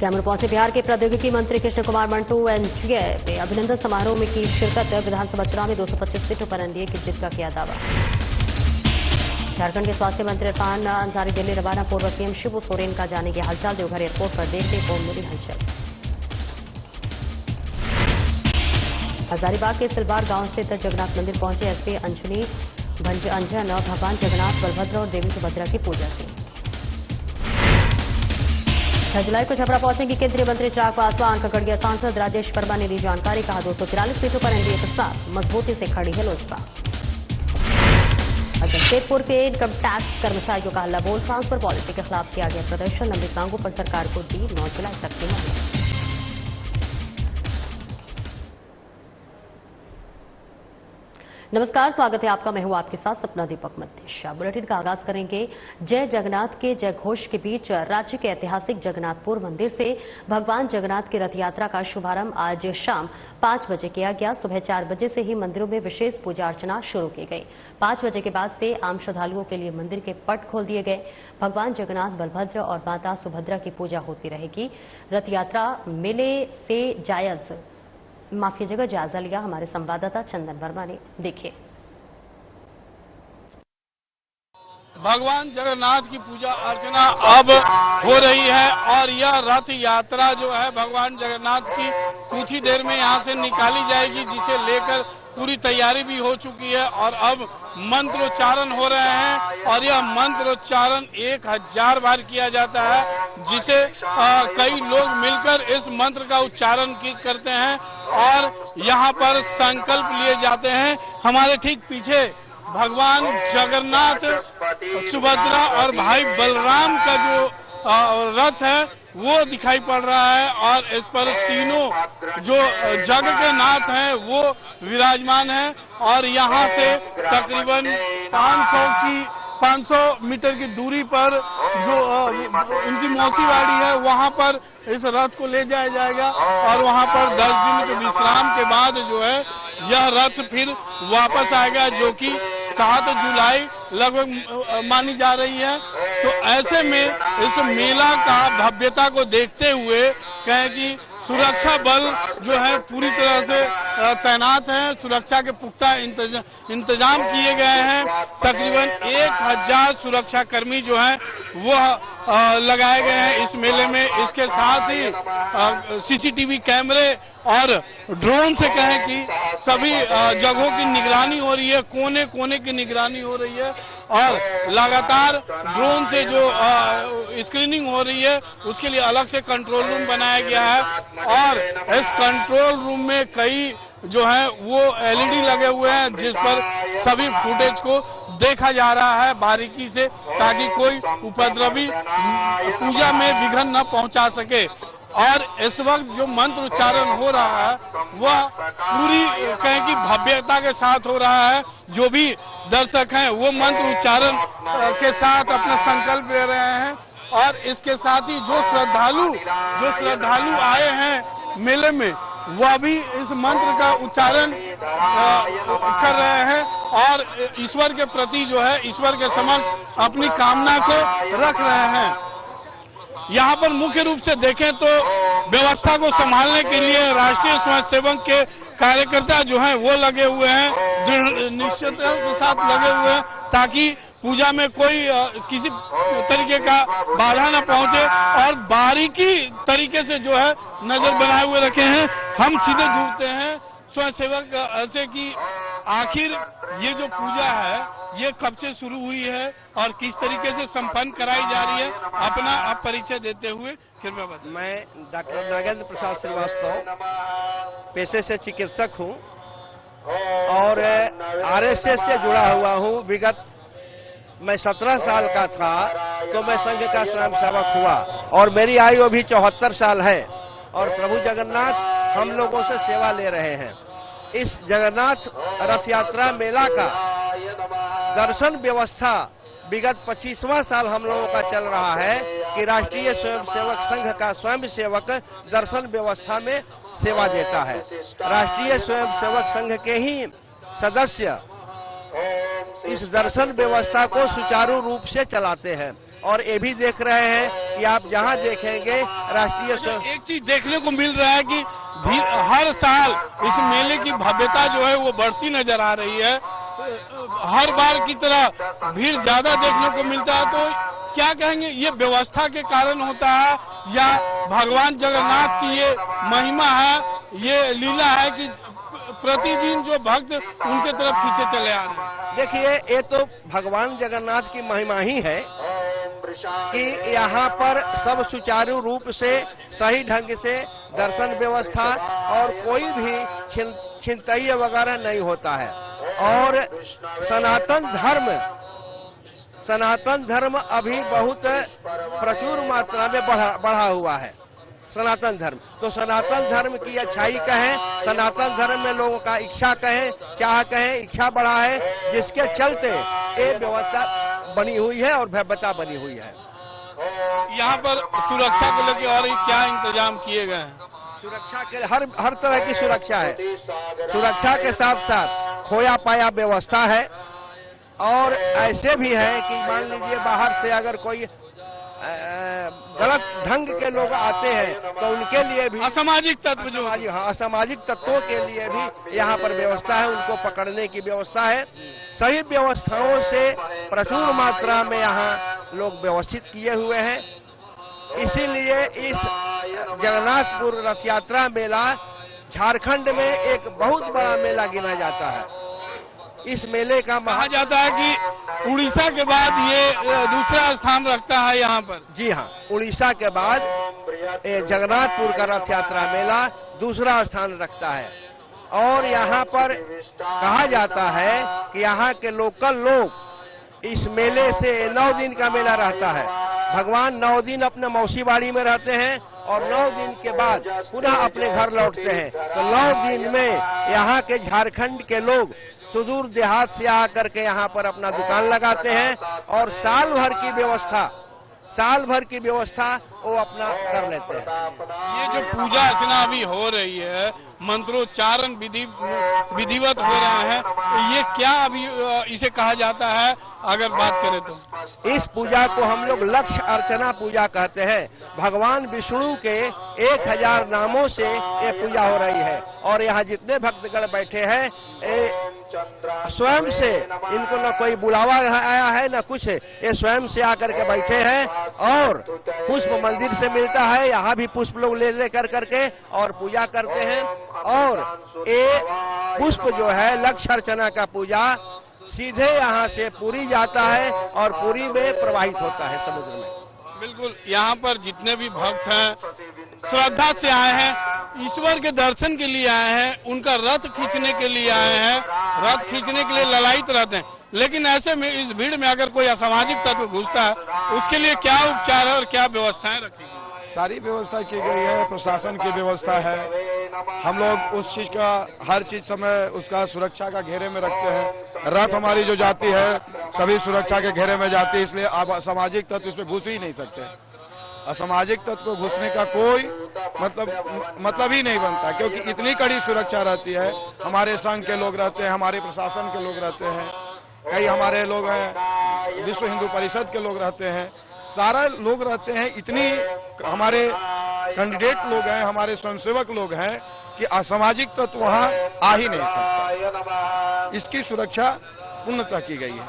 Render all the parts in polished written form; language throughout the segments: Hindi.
कैमूर पहुंचे बिहार के प्रौद्योगिकी मंत्री कृष्ण कुमार मंटू एनडीए में अभिनंदन समारोह में की शिरकत। विधानसभा चुनाव में 225 सीटों पर एनडीए की जीत का किया दावा। झारखंड के स्वास्थ्य मंत्री इरफान अंसारी दिल्ली रवाना। पूर्व सीएम शिबू सोरेन का जाने की हालचाल। देवघर एयरपोर्ट पर देखने को मिली हलचल। हजारीबाग के सिलवार गांव स्थित जगन्नाथ मंदिर पहुंचे एसपी अंजनी अंजन। भगवान जगन्नाथ, बलभद्र और देवी सुभद्रा की पूजा की। 6 जुलाई को छपरा पहुंचेंगे केंद्रीय मंत्री चिराग पासवान। ककड़िया सांसद राजेश वर्मा ने दी जानकारी। कहा 243 सीटों पर एनडीए के साथ मजबूती से खड़ी है लोजपा। जमशेदपुर के इनकम टैक्स कर्मचारियों का हल्ला बोल। ट्रांसफर पॉलिसी के खिलाफ किया गया प्रदर्शन। लंबित मांगों पर सरकार को दी 9 जुलाई तक की मोहलत। नमस्कार, स्वागत है आपका। मैं हूं आपके साथ सपना दीपक मध्य। बुलेटिन का आगाज करेंगे जय जगन्नाथ के जय घोष के बीच। राज्य के ऐतिहासिक जगन्नाथपुर मंदिर से भगवान जगन्नाथ की रथ यात्रा का शुभारंभ आज शाम 5 बजे किया गया। सुबह 4 बजे से ही मंदिरों में विशेष पूजा अर्चना शुरू की गई। 5 बजे के बाद से आम श्रद्धालुओं के लिए मंदिर के पट खोल दिए गए। भगवान जगन्नाथ, बलभद्र और माता सुभद्रा की पूजा होती रहेगी। रथ यात्रा मेले से जायजा लिया हमारे संवाददाता चंदन वर्मा ने। देखिए। भगवान जगन्नाथ की पूजा अर्चना अब हो रही है और यह रथ यात्रा जो है भगवान जगन्नाथ की कुछ ही देर में यहां से निकाली जाएगी, जिसे लेकर पूरी तैयारी भी हो चुकी है और अब मंत्रोच्चारण हो रहे हैं और यह मंत्रोच्चारण 1000 बार किया जाता है, जिसे कई लोग मिलकर इस मंत्र का उच्चारण करते हैं और यहाँ पर संकल्प लिए जाते हैं। हमारे ठीक पीछे भगवान जगन्नाथ, सुभद्रा और भाई बलराम का जो रथ है वो दिखाई पड़ रहा है और इस पर तीनों जो जग के नाथ हैं वो विराजमान हैं और यहाँ से तकरीबन 500 मीटर की दूरी पर जो उनकी मौसीवाड़ी है वहाँ पर इस रथ को ले जाया जाएगा और वहाँ पर 10 दिन के विश्राम के बाद जो है यह रथ फिर वापस आएगा, जो कि 7 जुलाई लगभग मानी जा रही है। तो ऐसे में इस मेला का भव्यता को देखते हुए कहें कि सुरक्षा बल जो है पूरी तरह से तैनात हैं। सुरक्षा के पुख्ता इंतजाम किए गए हैं। तकरीबन 1000 सुरक्षाकर्मी जो हैं वो लगाए गए हैं इस मेले में। इसके साथ ही सीसीटीवी कैमरे और ड्रोन से कहें कि सभी जगहों की निगरानी हो रही है, कोने कोने की निगरानी हो रही है और लगातार ड्रोन से जो स्क्रीनिंग हो रही है उसके लिए अलग से कंट्रोल रूम बनाया गया है और इस कंट्रोल रूम में कई जो है वो एलईडी लगे हुए हैं, जिस पर सभी फुटेज को देखा जा रहा है बारीकी से, ताकि कोई उपद्रवी पूजा में विघ्न न पहुंचा सके। और इस वक्त जो मंत्र उच्चारण हो रहा है वह पूरी कहें कि भव्यता के साथ हो रहा है। जो भी दर्शक हैं वो मंत्र उच्चारण के साथ अपना संकल्प ले रहे हैं और इसके साथ ही जो श्रद्धालु आए हैं मेले में वह भी इस मंत्र का उच्चारण कर रहे हैं और ईश्वर के प्रति जो है ईश्वर के समक्ष अपनी कामना को रख रहे हैं। यहाँ पर मुख्य रूप से देखें तो व्यवस्था को संभालने के लिए राष्ट्रीय स्वयंसेवक के कार्यकर्ता जो हैं वो लगे हुए हैं, दृढ़ निश्चयता के साथ लगे हुए हैं, ताकि पूजा में कोई किसी तरीके का बाधा न पहुंचे और बारीकी तरीके से जो है नजर बनाए हुए रखे हैं। हम सीधे जुड़ते हैं स्वयंसेवक ऐसे कि आखिर ये जो पूजा है ये कब से शुरू हुई है और किस तरीके से संपन्न कराई जा रही है, अपना आप परिचय देते हुए कृपया बताएं। मैं डॉक्टर नागेंद्र प्रसाद श्रीवास्तव, पेशे से चिकित्सक हूं और आरएसएस से जुड़ा हुआ हूं। विगत मैं 17 साल का था तो मैं संघ का स्वयंसेवक हुआ और मेरी आयु अभी 74 साल है और प्रभु जगन्नाथ हम लोगों से सेवा ले रहे हैं। इस जगन्नाथ रथ यात्रा मेला का दर्शन व्यवस्था विगत 25वां साल हम लोगों का चल रहा है कि राष्ट्रीय स्वयंसेवक संघ का स्वयंसेवक दर्शन व्यवस्था में सेवा देता है। राष्ट्रीय स्वयंसेवक संघ के ही सदस्य इस दर्शन व्यवस्था को सुचारू रूप से चलाते हैं और ये भी देख रहे हैं कि आप जहां देखेंगे राष्ट्रीय एक चीज देखने को मिल रहा है कि हर साल इस मेले की भव्यता जो है वो बढ़ती नजर आ रही है। हर बार की तरह भीड़ ज्यादा देखने को मिलता है। तो क्या कहेंगे, ये व्यवस्था के कारण होता है या भगवान जगन्नाथ की ये महिमा है, ये लीला है कि प्रतिदिन जो भक्त उनके तरफ खींचे चले आ रहे हैं? देखिए, ये तो भगवान जगन्नाथ की महिमा ही है कि यहाँ पर सब सुचारू रूप से सही ढंग से दर्शन व्यवस्था और कोई भी छिनतई वगैरह नहीं होता है। और सनातन धर्म अभी बहुत प्रचुर मात्रा में बढ़ा हुआ है। सनातन धर्म, तो सनातन धर्म की अच्छाई कहें, सनातन धर्म में लोगों का इच्छा कहें, चाह कहें, इच्छा बढ़ा है, जिसके चलते ये व्यवस्था बनी हुई है और भव्यता बनी हुई है। यहाँ पर सुरक्षा को लेकर और क्या इंतजाम किए गए हैं? सुरक्षा के हर तरह की सुरक्षा है। सुरक्षा के साथ साथ खोया पाया व्यवस्था है। और ऐसे भी है कि मान लीजिए बाहर से अगर कोई गलत ढंग के लोग आते हैं तो उनके लिए भी असामाजिक तत्व जो असामाजिक तत्वों के लिए भी यहाँ पर व्यवस्था है, उनको पकड़ने की व्यवस्था है। सही व्यवस्थाओं से प्रचुर मात्रा में यहाँ लोग व्यवस्थित किए हुए हैं। इसीलिए इस जगन्नाथपुर रथ यात्रा मेला झारखंड में एक बहुत बड़ा मेला गिना जाता है। इस मेले का कहा जाता है कि उड़ीसा के बाद ये दूसरा स्थान रखता है यहाँ पर। जी हाँ, उड़ीसा के बाद जगन्नाथपुर का रथ यात्रा मेला दूसरा स्थान रखता है। और यहाँ पर कहा जाता है कि यहाँ के लोकल लोग इस मेले से 9 दिन का मेला रहता है। भगवान 9 दिन अपने मौसी बाड़ी में रहते हैं और 9 दिन के बाद पुनः अपने घर लौटते हैं। तो 9 दिन में यहाँ के झारखंड के लोग सुदूर देहात से आकर के यहाँ पर अपना दुकान लगाते हैं और साल भर की व्यवस्था वो अपना कर लेते हैं। ये जो पूजा अर्चना अभी हो रही है, मंत्रोच्चारण विधिवत हो रहे हैं, ये क्या अभी इसे कहा जाता है अगर बात करें तो? इस पूजा को हम लोग लक्ष्य अर्चना पूजा कहते हैं। भगवान विष्णु के 1000 नामों से ये पूजा हो रही है। और यहाँ जितने भक्तगण बैठे हैं स्वयं से, इनको न कोई बुलावा आया है न कुछ, ये स्वयं से आकर के बैठे हैं। और पुष्प मंदिर से मिलता है, यहाँ भी पुष्प लोग ले करके और पूजा करते हैं। और ये पुष्प जो है लक्ष्य अर्चना का पूजा सीधे यहाँ से पुरी जाता है और पुरी में प्रवाहित होता है समुद्र में। बिल्कुल, यहाँ पर जितने भी भक्त हैं श्रद्धा से आए हैं, ईश्वर के दर्शन के लिए आए हैं, उनका रथ खींचने के लिए आए हैं, रथ खींचने के लिए ललायित रहते हैं। लेकिन ऐसे में इस भीड़ में अगर कोई असामाजिक तत्व घुसता है, उसके लिए क्या उपचार है और क्या व्यवस्थाएं रखी गई? सारी व्यवस्था की गई है, प्रशासन की व्यवस्था है। हम लोग उस चीज का हर चीज समय उसका सुरक्षा का घेरे में रखते हैं। रथ हमारी जो जाती है सभी सुरक्षा के घेरे में जाती है, इसलिए अब असामाजिक तत्व इसमें घुस ही नहीं सकते। असामाजिक तत्व को घुसने का कोई मतलब ही नहीं बनता, क्योंकि इतनी कड़ी सुरक्षा रहती है। हमारे संघ के लोग रहते हैं, हमारे प्रशासन के लोग रहते हैं, कई हमारे लोग हैं, विश्व हिंदू परिषद के लोग रहते हैं, सारा लोग रहते हैं। इतनी हमारे कैंडिडेट लोग हैं, हमारे स्वयंसेवक लोग हैं कि असामाजिक तत्व वहां आ ही नहीं सकता। इसकी सुरक्षा पूर्णतः की गई है।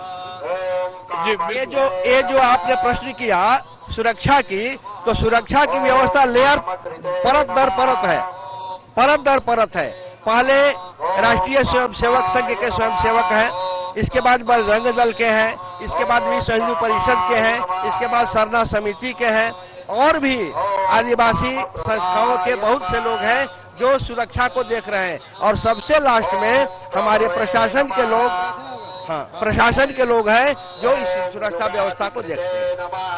ये जो आपने प्रश्न किया सुरक्षा की, तो सुरक्षा की व्यवस्था लेयर परत दर परत है। पहले राष्ट्रीय स्वयंसेवक संघ के स्वयंसेवक हैं, इसके बाद बजरंग दल के हैं, इसके बाद विश्व हिंदू परिषद के हैं, इसके बाद सरना समिति के हैं, और भी आदिवासी संस्थाओं के बहुत से लोग हैं जो सुरक्षा को देख रहे हैं। और सबसे लास्ट में हमारे प्रशासन के लोग हैं जो इस सुरक्षा व्यवस्था को देखते हैं।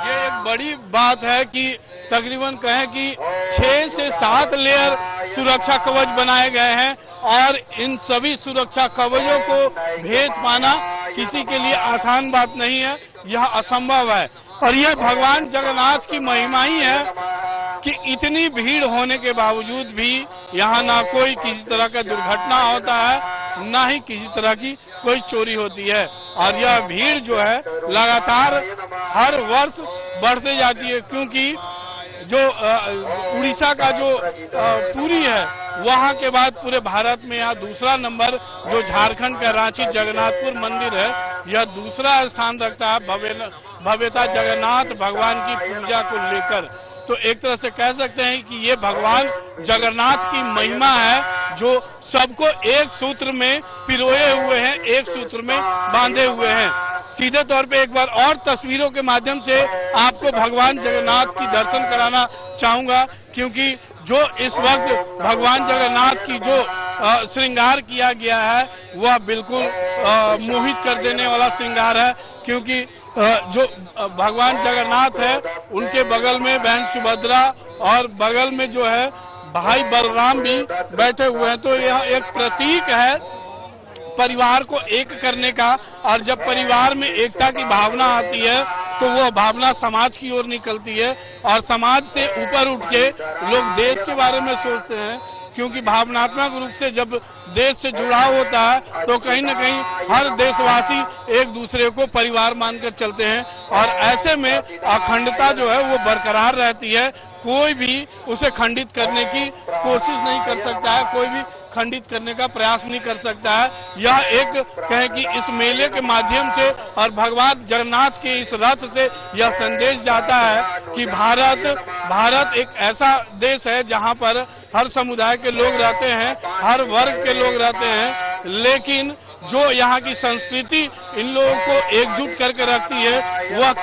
ये एक बड़ी बात है कि तकरीबन कहें कि 6 से 7 लेयर सुरक्षा कवच बनाए गए हैं और इन सभी सुरक्षा कवचों को भेद पाना किसी के लिए आसान बात नहीं है, यह असंभव है। और यह भगवान जगन्नाथ की महिमा ही है कि इतनी भीड़ होने के बावजूद भी यहाँ ना कोई किसी तरह का दुर्घटना होता है, ना ही किसी तरह की कोई चोरी होती है। और यह भीड़ जो है लगातार हर वर्ष बढ़ते जाती है, क्योंकि जो उड़ीसा का जो पुरी है, वहां के बाद पूरे भारत में यहाँ दूसरा नंबर जो झारखंड का रांची जगन्नाथपुर मंदिर है, यह दूसरा स्थान रखता है भव्यता जगन्नाथ भगवान की पूजा को लेकर। तो एक तरह से कह सकते हैं कि ये भगवान जगन्नाथ की महिमा है, जो सबको एक सूत्र में पिरोए हुए हैं, एक सूत्र में बांधे हुए हैं। सीधे तौर पे एक बार और तस्वीरों के माध्यम से आपको भगवान जगन्नाथ की दर्शन कराना चाहूंगा, क्योंकि जो इस वक्त भगवान जगन्नाथ की जो श्रृंगार किया गया है, वह बिल्कुल मोहित कर देने वाला श्रृंगार है। क्योंकि जो भगवान जगन्नाथ है, उनके बगल में बहन सुभद्रा और बगल में जो है भाई बलराम भी बैठे हुए हैं। तो यह एक प्रतीक है परिवार को एक करने का, और जब परिवार में एकता की भावना आती है तो वह भावना समाज की ओर निकलती है, और समाज से ऊपर उठ के लोग देश के बारे में सोचते हैं। क्योंकि भावनात्मक रूप से जब देश से जुड़ाव होता है तो कहीं न कहीं हर देशवासी एक दूसरे को परिवार मानकर चलते हैं, और ऐसे में अखंडता जो है वो बरकरार रहती है। कोई भी उसे खंडित करने की कोशिश नहीं कर सकता है, कोई भी खंडित करने का प्रयास नहीं कर सकता है। यह एक कहें कि इस मेले के माध्यम से और भगवान जगन्नाथ के इस रथ से यह संदेश जाता है कि भारत एक ऐसा देश है जहां पर हर समुदाय के लोग रहते हैं, हर वर्ग के लोग रहते हैं, लेकिन जो यहाँ की संस्कृति इन लोगों को एकजुट करके रखती है, वह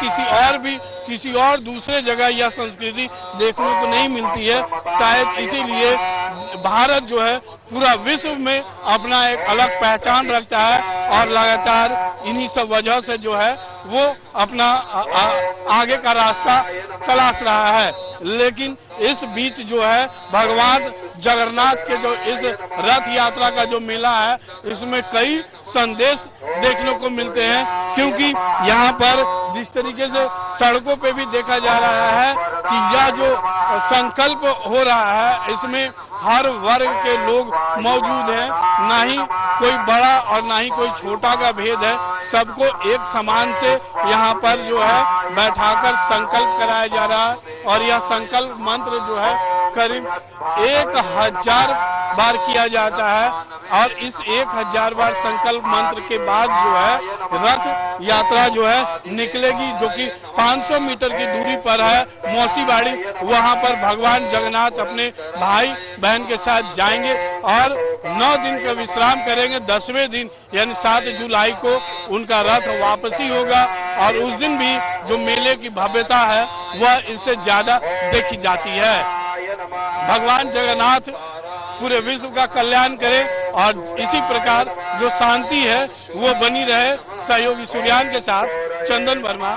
किसी और दूसरे जगह यह संस्कृति देखने को नहीं मिलती है। शायद इसीलिए भारत जो है पूरा विश्व में अपना एक अलग पहचान रखता है, और लगातार इन्हीं सब वजह से जो है वो अपना आगे का रास्ता तलाश रहा है। लेकिन इस बीच जो है भगवान जगन्नाथ के जो इस रथ यात्रा का जो मेला है, इसमें कई संदेश देखने को मिलते हैं। क्योंकि यहाँ पर जिस तरीके से सड़कों पे भी देखा जा रहा है कि यह जो संकल्प हो रहा है, इसमें हर वर्ग के लोग मौजूद हैं, ना ही कोई बड़ा और ना ही कोई छोटा का भेद है। सबको एक समान से यहाँ पर जो है बैठाकर संकल्प कराया जा रहा है, और यह संकल्प मंत्र जो है करीब 1000 बार किया जाता है, और इस 1000 बार संकल्प मंत्र के बाद जो है रथ यात्रा जो है निकलेगी, जो कि 500 मीटर की दूरी पर है मौसीबाड़ी। वहां पर भगवान जगन्नाथ अपने भाई बहन के साथ जाएंगे और 9 दिन का विश्राम करेंगे। 10वें दिन यानी 7 जुलाई को उनका रथ वापसी होगा, और उस दिन भी जो मेले की भव्यता है वह इससे ज्यादा देखी जाती है। भगवान जगन्नाथ पूरे विश्व का कल्याण करे, और इसी प्रकार जो शांति है वो बनी रहे। सहयोगी सूर्यान के साथ चंदन वर्मा।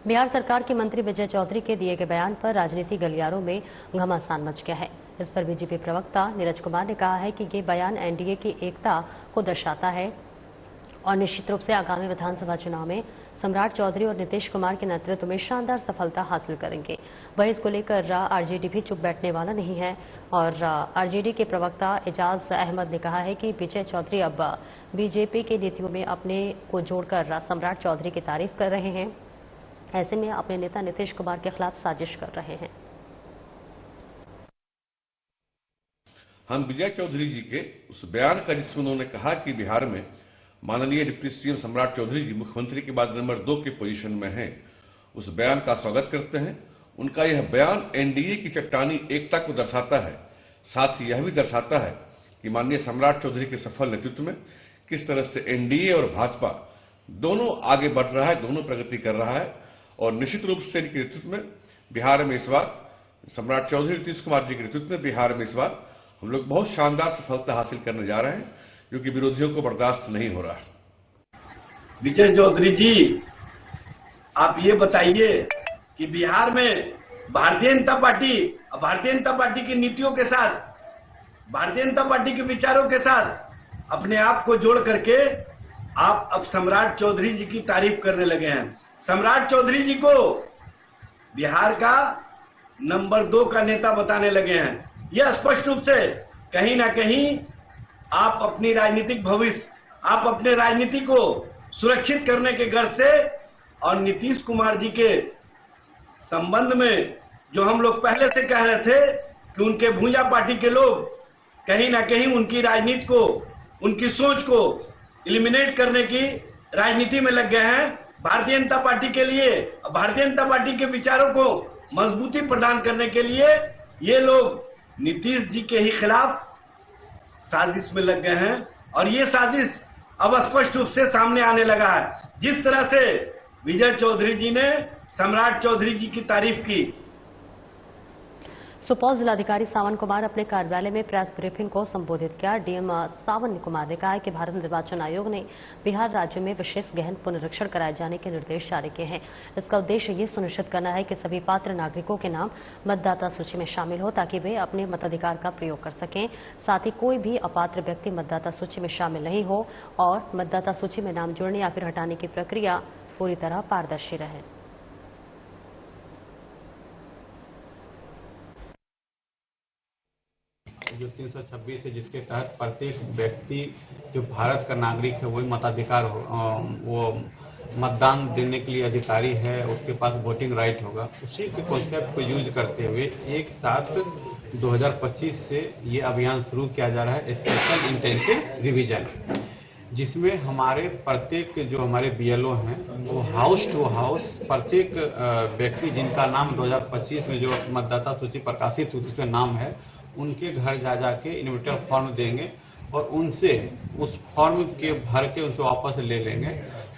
बिहार सरकार के मंत्री विजय चौधरी के दिए गए बयान पर राजनीतिक गलियारों में घमासान मच गया है। इस पर बीजेपी प्रवक्ता नीरज कुमार ने कहा है कि ये बयान एनडीए की एकता को दर्शाता है, और निश्चित रूप से आगामी विधानसभा चुनाव में सम्राट चौधरी और नीतीश कुमार के नेतृत्व में शानदार सफलता हासिल करेंगे। वहीं इसको लेकर आरजेडी भी चुप बैठने वाला नहीं है, और आरजेडी के प्रवक्ता एजाज अहमद ने कहा है कि विजय चौधरी अब बीजेपी की नीतियों में अपने को जोड़कर सम्राट चौधरी की तारीफ कर रहे हैं। ऐसे में अपने नेता नीतीश कुमार के खिलाफ साजिश कर रहे हैं। हम विजय चौधरी जी के उस बयान का जिसमें उन्होंने कहा कि बिहार में माननीय डिप्टी सीएम सम्राट चौधरी जी मुख्यमंत्री के बाद नंबर 2 के पोजीशन में हैं, उस बयान का स्वागत करते हैं। उनका यह बयान एनडीए की चट्टानी एकता को दर्शाता है, साथ ही यह भी दर्शाता है कि माननीय सम्राट चौधरी के सफल नेतृत्व में किस तरह से एनडीए और भाजपा दोनों आगे बढ़ रहा है, दोनों प्रगति कर रहा है। और निश्चित रूप से इनके नेतृत्व में बिहार में इस बार सम्राट चौधरी नीतीश कुमार जी के नेतृत्व में बिहार में इस बार हम लोग बहुत शानदार सफलता हासिल करने जा रहे हैं, जो कि विरोधियों को बर्दाश्त नहीं हो रहा है। विजय चौधरी जी, आप ये बताइए कि बिहार में भारतीय जनता पार्टी की नीतियों के साथ, भारतीय जनता पार्टी के विचारों के साथ अपने आप को जोड़ करके आप अब सम्राट चौधरी जी की तारीफ करने लगे हैं। सम्राट चौधरी जी को बिहार का नंबर 2 का नेता बताने लगे हैं। यह स्पष्ट रूप से कहीं ना कहीं आप अपनी राजनीतिक भविष्य आप अपने राजनीति को सुरक्षित करने के गर्ज से और नीतीश कुमार जी के संबंध में जो हम लोग पहले से कह रहे थे कि उनके भूजा पार्टी के लोग कहीं ना कहीं उनकी राजनीति को, उनकी सोच को एलिमिनेट करने की राजनीति में लग गए हैं। भारतीय जनता पार्टी के लिए, भारतीय जनता पार्टी के विचारों को मजबूती प्रदान करने के लिए ये लोग नीतीश जी के ही खिलाफ साजिश में लग गए हैं और ये साजिश अब स्पष्ट रूप से सामने आने लगा है। जिस तरह से विजय चौधरी जी ने सम्राट चौधरी जी की तारीफ की। सुपौल जिलाधिकारी सावन कुमार अपने कार्यालय में प्रेस ब्रीफिंग को संबोधित किया। डीएम सावन कुमार ने कहा कि भारत निर्वाचन आयोग ने बिहार राज्य में विशेष गहन पुनरीक्षण कराए जाने के निर्देश जारी किए हैं। इसका उद्देश्य ये सुनिश्चित करना है कि सभी पात्र नागरिकों के नाम मतदाता सूची में शामिल हो ताकि वे अपने मताधिकार का प्रयोग कर सकें। साथ ही कोई भी अपात्र व्यक्ति मतदाता सूची में शामिल नहीं हो और मतदाता सूची में नाम जोड़ने या फिर हटाने की प्रक्रिया पूरी तरह पारदर्शी रहे। जो 326 है जिसके तहत प्रत्येक व्यक्ति जो भारत का नागरिक है वही मताधिकार हो, वो मतदान देने के लिए अधिकारी है, उसके पास वोटिंग राइट होगा। उसी के कॉन्सेप्ट को यूज करते हुए एक साथ 2025 से ये अभियान शुरू किया जा रहा है, स्पेशल इंटेंसिव रिवीजन, जिसमें हमारे प्रत्येक जो हमारे बीएलओ हैं वो हाउस टू हाउस प्रत्येक व्यक्ति जिनका नाम 2025 में जो मतदाता सूची प्रकाशित हुई उसमें नाम है उनके घर जा जाके इन्विटेशन फॉर्म देंगे और उनसे उस फॉर्म के भर के उसे वापस ले लेंगे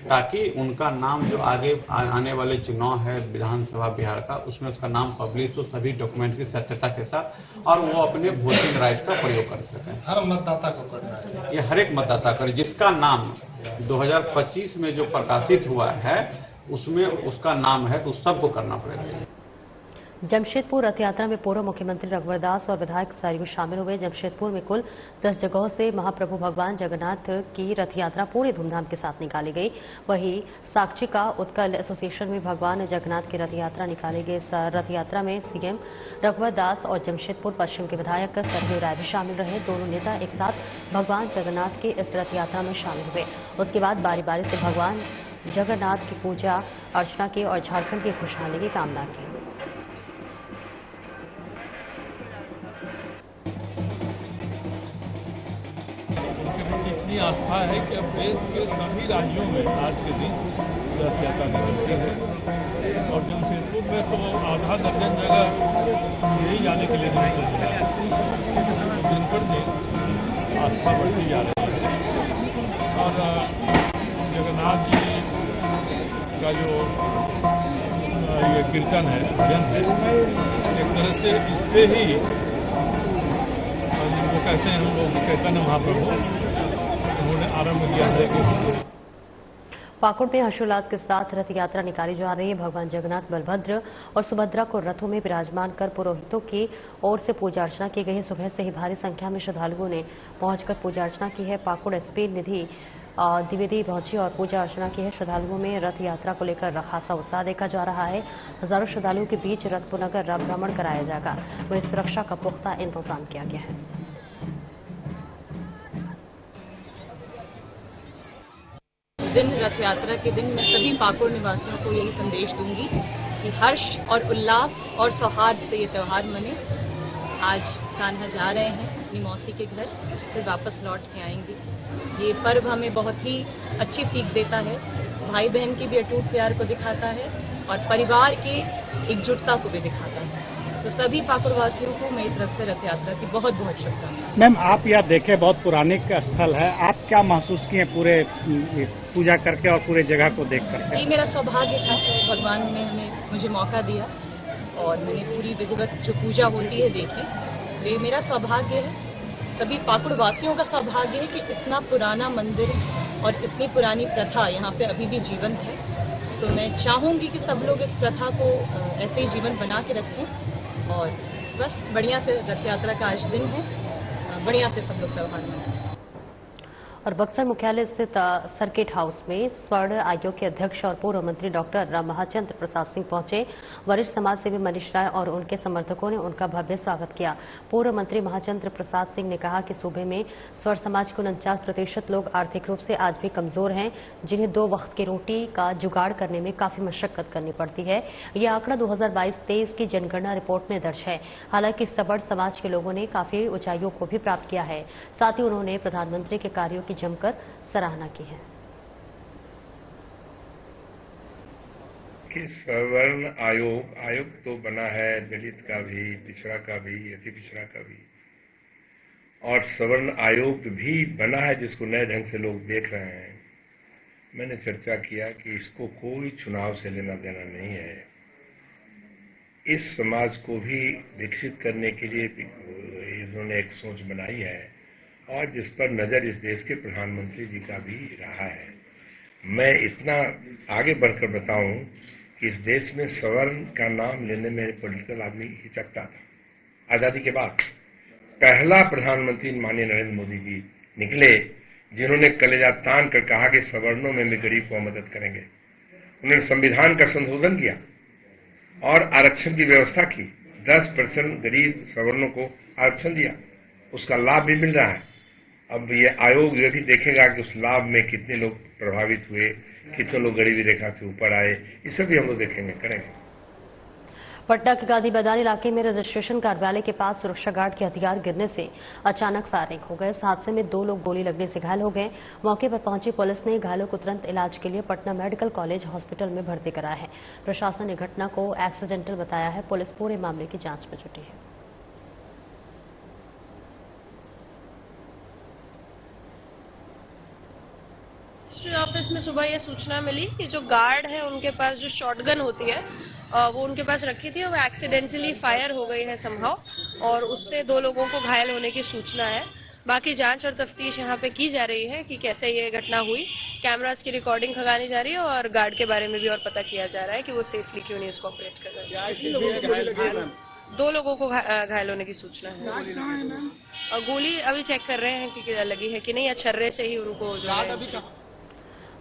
ताकि उनका नाम जो आगे आने वाले चुनाव है विधानसभा बिहार का उसमें उसका नाम पब्लिश हो सभी डॉक्यूमेंट की सत्यता के साथ और वो अपने वोटिंग राइट का प्रयोग कर सकें। हर मतदाता को करना है, ये हर एक मतदाता करे जिसका नाम 2025 में जो प्रकाशित हुआ है उसमें उसका नाम है तो सबको करना पड़ेगा। जमशेदपुर रथ यात्रा में पूर्व मुख्यमंत्री रघुवर दास और विधायक सरयू शामिल हुए। जमशेदपुर में कुल 10 जगहों से महाप्रभु भगवान जगन्नाथ की रथ यात्रा पूरे धूमधाम के साथ निकाली गई। वहीं साक्षी का उत्कल एसोसिएशन में भगवान जगन्नाथ की रथ यात्रा निकाली गई। इस रथ यात्रा में सीएम रघुवर दास और जमशेदपुर पश्चिम के विधायक सरयू राय भी शामिल रहे। दोनों नेता एक साथ भगवान जगन्नाथ की इस रथ यात्रा में शामिल हुए। उसके बाद बारी बारी से भगवान जगन्नाथ की पूजा अर्चना की और झारखंड की खुशहाली की कामना की। इतनी आस्था है कि अब देश के सभी राज्यों में आज के दिन रथ यात्रा निकलती है और जमशेदपुर में तो आधा दर्जन जगह यही जाने के लिए निकल है। दिन पर दिन आस्था बढ़ती जा रही है और जगन्नाथ जी का जो ये कीर्तन है, भजन है, एक तरह से इससे ही जिनको कहते हैं हम लोग चैतन्य महाप्रभु उन्होंने आरंभ किया है। पाकुड़ में हर्षोल्लास के साथ रथ यात्रा निकाली जा रही है। भगवान जगन्नाथ, बलभद्र और सुभद्रा को रथों में विराजमान कर पुरोहितों की ओर से पूजा अर्चना की गई। सुबह से ही भारी संख्या में श्रद्धालुओं ने पहुंचकर पूजा अर्चना की है। पाकुड़ एसपी निधि द्विवेदी पहुंची और पूजा अर्चना की है। श्रद्धालुओं में रथ यात्रा को लेकर खासा उत्साह देखा जा रहा है। हजारों श्रद्धालुओं के बीच रथ को नगर भ्रमण कराया जाएगा। वहीं सुरक्षा का पुख्ता इंतजाम किया गया है। दिन रथ यात्रा के दिन मैं सभी पाकुड़ निवासियों को यही संदेश दूंगी कि हर्ष और उल्लास और सौहार्द से ये त्योहार मने। आज कान्हा जा रहे हैं अपनी मौसी के घर, फिर वापस लौट के आएंगे। ये पर्व हमें बहुत ही अच्छी सीख देता है, भाई बहन के भी अटूट प्यार को दिखाता है और परिवार के एकजुटता को भी दिखाता है। तो सभी पाकुड़वासियों को मैं इस तरफ से रथ यात्रा की बहुत बहुत शुभकामनाएं। मैम, आप यह देखे बहुत पौराणिक स्थल है, आप क्या महसूस किए पूरे पूजा करके और पूरे जगह को देख करके? ये मेरा सौभाग्य था, भगवान ने मुझे मौका दिया और मैंने पूरी विधिवत जो पूजा होती है देखी। ये मेरा सौभाग्य है, सभी पाकुड़वासियों का सौभाग्य है कि इतना पुराना मंदिर और इतनी पुरानी प्रथा यहाँ पे अभी भी जीवंत है। तो मैं चाहूंगी कि सब लोग इस प्रथा को ऐसे ही जीवन बना के रखें और बस बढ़िया से रथ यात्रा का आज दिन है, बढ़िया से सब लोग त्योहार मनाएं। और बक्सर मुख्यालय स्थित सर्किट हाउस में स्वर्ण आयोग के अध्यक्ष और पूर्व मंत्री डॉक्टर महाचंद्र प्रसाद सिंह पहुंचे। वरिष्ठ समाज सेवी मनीष राय और उनके समर्थकों ने उनका भव्य स्वागत किया। पूर्व मंत्री महाचंद्र प्रसाद सिंह ने कहा कि सूबे में स्वर्ण समाज के 49% लोग आर्थिक रूप से आज भी कमजोर हैं, जिन्हें 2 वक्त की रोटी का जुगाड़ करने में काफी मशक्कत करनी पड़ती है। यह आंकड़ा 2022-23 की जनगणना रिपोर्ट में दर्ज है। हालांकि सवर्ण समाज के लोगों ने काफी ऊंचाइयों को भी प्राप्त किया है। साथ ही उन्होंने प्रधानमंत्री के कार्यों की जमकर सराहना की है। कि सवर्ण आयोग तो बना है दलित का भी, पिछड़ा का भी, अति पिछड़ा का भी, और सवर्ण आयोग भी बना है जिसको नए ढंग से लोग देख रहे हैं। मैंने चर्चा किया कि इसको कोई चुनाव से लेना देना नहीं है। इस समाज को भी विकसित करने के लिए इन्होंने एक सोच बनाई है और जिस पर नजर इस देश के प्रधानमंत्री जी का भी रहा है। मैं इतना आगे बढ़कर बताऊं कि इस देश में सवर्ण का नाम लेने में पॉलिटिकल आदमी हिचकता था। आजादी के बाद पहला प्रधानमंत्री माननीय नरेंद्र मोदी जी निकले जिन्होंने कलेजा तान कर कहा कि सवर्णों में भी गरीब को मदद करेंगे। उन्होंने संविधान का संशोधन किया और आरक्षण की व्यवस्था की। 10% गरीब सवर्णों को आरक्षण दिया, उसका लाभ भी मिल रहा है। अब ये आयोग ये भी देखेगा कि उस लाभ में कितने लोग प्रभावित हुए, कितने लोग गरीबी रेखा से ऊपर आए, इसे भी हम लोग देखेंगे, करेंगे। पटना के गांधी मैदान इलाके में रजिस्ट्रेशन कार्यालय के पास सुरक्षा गार्ड के हथियार गिरने से अचानक फायरिंग हो गए। इस हादसे में 2 लोग गोली लगने से घायल हो गए। मौके पर पहुंची पुलिस ने घायलों को तुरंत इलाज के लिए पटना मेडिकल कॉलेज हॉस्पिटल में भर्ती कराया है। प्रशासन ने घटना को एक्सीडेंटल बताया है। पुलिस पूरे मामले की जांच में जुटी है। रजिस्ट्री ऑफिस में सुबह यह सूचना मिली कि जो गार्ड है उनके पास जो शॉटगन होती है वो उनके पास रखी थी, वो एक्सीडेंटली फायर हो गई है समहाउ और उससे 2 लोगों को घायल होने की सूचना है। बाकी जांच और तफ्तीश यहाँ पे की जा रही है कि कैसे ये घटना हुई। कैमरास की रिकॉर्डिंग खंगाली जा रही है और गार्ड के बारे में भी और पता किया जा रहा है कि वो सेफली क्यों नहीं इसको ऑपरेट कर रहे हैं। 2 लोगों को घायल होने की सूचना है। गोली अभी चेक कर रहे हैं कि लगी है कि नहीं, या छर्रे से ही उनको जो है।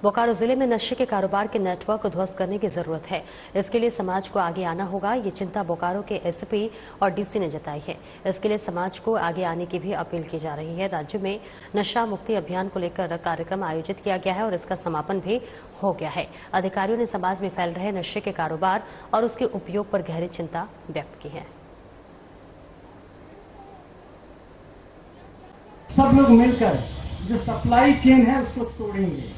बोकारो जिले में नशे के कारोबार के नेटवर्क को ध्वस्त करने की जरूरत है। इसके लिए समाज को आगे आना होगा। ये चिंता बोकारो के एसपी और डीसी ने जताई है। इसके लिए समाज को आगे आने की भी अपील की जा रही है। राज्य में नशा मुक्ति अभियान को लेकर कार्यक्रम आयोजित किया गया है और इसका समापन भी हो गया है। अधिकारियों ने समाज में फैल रहे नशे के कारोबार और उसके उपयोग पर गहरी चिंता व्यक्त की है। सब लोग मिलकर जो सप्लाई चेन है उसको तोड़ेंगे।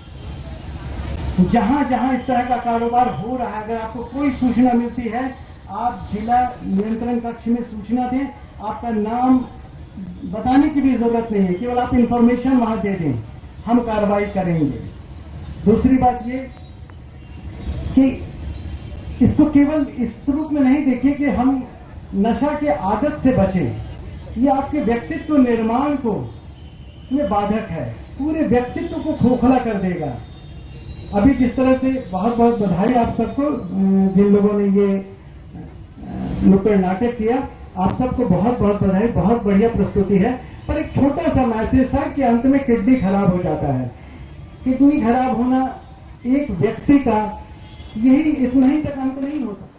जहां जहां इस तरह का कारोबार हो रहा है, अगर आपको कोई सूचना मिलती है, आप जिला नियंत्रण कक्ष में सूचना दें। आपका नाम बताने की भी जरूरत नहीं है, केवल आप इंफॉर्मेशन वहां दे दें, हम कार्रवाई करेंगे। दूसरी बात ये कि इसको केवल इस रूप में नहीं देखिए कि हम नशा के आदत से बचें। ये आपके व्यक्तित्व निर्माण को में बाधक है, पूरे व्यक्तित्व को खोखला कर देगा। अभी जिस तरह से बहुत बहुत बधाई आप सबको, जिन लोगों ने ये नुक्कड़ नाटक किया, आप सबको बहुत बहुत बधाई। बहुत बढ़िया प्रस्तुति है। पर एक छोटा सा मैसेज था कि अंत में किडनी खराब हो जाता है। किडनी खराब होना एक व्यक्ति का यही इतना ही तक अंत नहीं होता।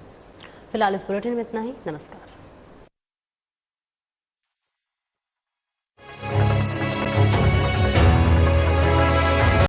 फिलहाल इस बुलेटिन में इतना ही। नमस्कार।